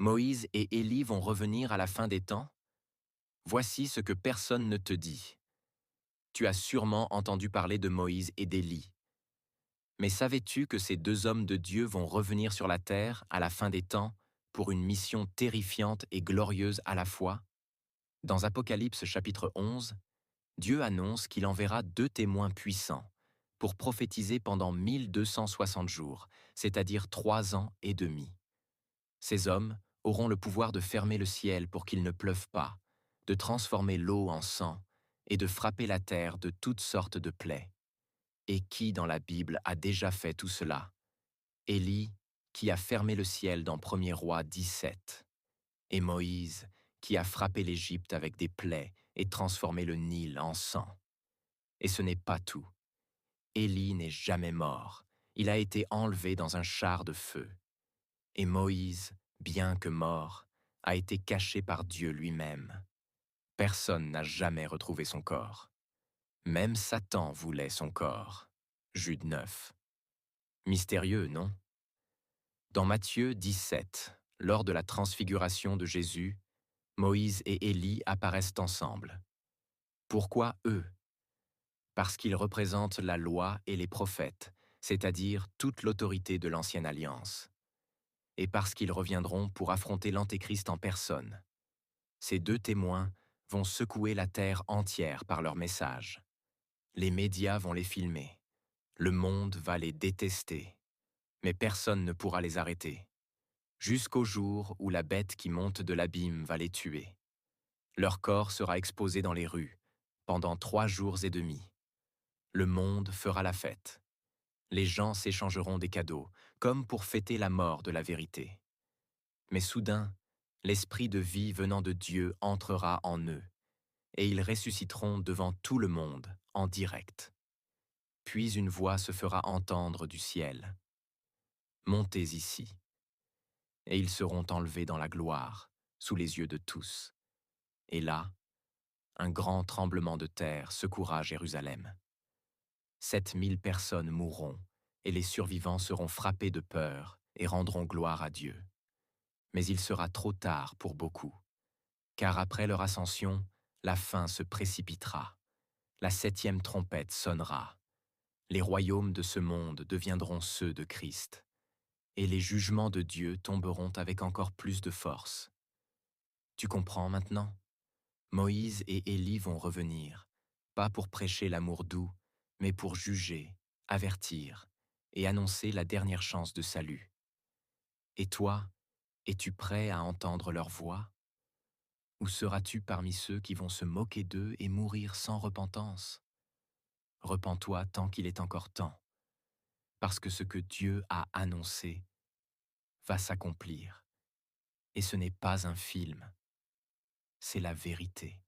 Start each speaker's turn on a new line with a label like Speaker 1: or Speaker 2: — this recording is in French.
Speaker 1: Moïse et Élie vont revenir à la fin des temps? Voici ce que personne ne te dit. Tu as sûrement entendu parler de Moïse et d'Élie. Mais savais-tu que ces deux hommes de Dieu vont revenir sur la terre à la fin des temps pour une mission terrifiante et glorieuse à la fois? Dans Apocalypse chapitre 11, Dieu annonce qu'il enverra deux témoins puissants pour prophétiser pendant 1260 jours, c'est-à-dire 3 ans et demi. Ces hommes auront le pouvoir de fermer le ciel pour qu'il ne pleuve pas, de transformer l'eau en sang et de frapper la terre de toutes sortes de plaies. Et qui dans la Bible a déjà fait tout cela? Élie, qui a fermé le ciel dans 1er Roi 17, et Moïse, qui a frappé l'Égypte avec des plaies et transformé le Nil en sang. Et ce n'est pas tout. Élie n'est jamais mort. Il a été enlevé dans un char de feu. Et Moïse, bien que mort, a été caché par Dieu lui-même. Personne n'a jamais retrouvé son corps. Même Satan voulait son corps. Jude 9. Mystérieux, non? Dans Matthieu 17, lors de la transfiguration de Jésus, Moïse et Élie apparaissent ensemble. Pourquoi eux? Parce qu'ils représentent la loi et les prophètes, c'est-à-dire toute l'autorité de l'Ancienne Alliance. Et parce qu'ils reviendront pour affronter l'Antéchrist en personne. Ces deux témoins vont secouer la terre entière par leur message. Les médias vont les filmer. Le monde va les détester. Mais personne ne pourra les arrêter. Jusqu'au jour où la bête qui monte de l'abîme va les tuer. Leur corps sera exposé dans les rues, pendant 3 jours et demi. Le monde fera la fête. Les gens s'échangeront des cadeaux, comme pour fêter la mort de la vérité. Mais soudain, l'esprit de vie venant de Dieu entrera en eux, et ils ressusciteront devant tout le monde, en direct. Puis une voix se fera entendre du ciel. Montez ici. Et ils seront enlevés dans la gloire, sous les yeux de tous. Et là, un grand tremblement de terre secouera Jérusalem. 7000 personnes mourront, et les survivants seront frappés de peur et rendront gloire à Dieu. Mais il sera trop tard pour beaucoup, car après leur ascension, la fin se précipitera. La 7e trompette sonnera. Les royaumes de ce monde deviendront ceux de Christ, et les jugements de Dieu tomberont avec encore plus de force. Tu comprends maintenant? Moïse et Élie vont revenir, pas pour prêcher l'amour doux, mais pour juger, avertir et annoncer la dernière chance de salut. Et toi, es-tu prêt à entendre leur voix? Ou seras-tu parmi ceux qui vont se moquer d'eux et mourir sans repentance? Repens-toi tant qu'il est encore temps, parce que ce que Dieu a annoncé va s'accomplir. Et ce n'est pas un film, c'est la vérité.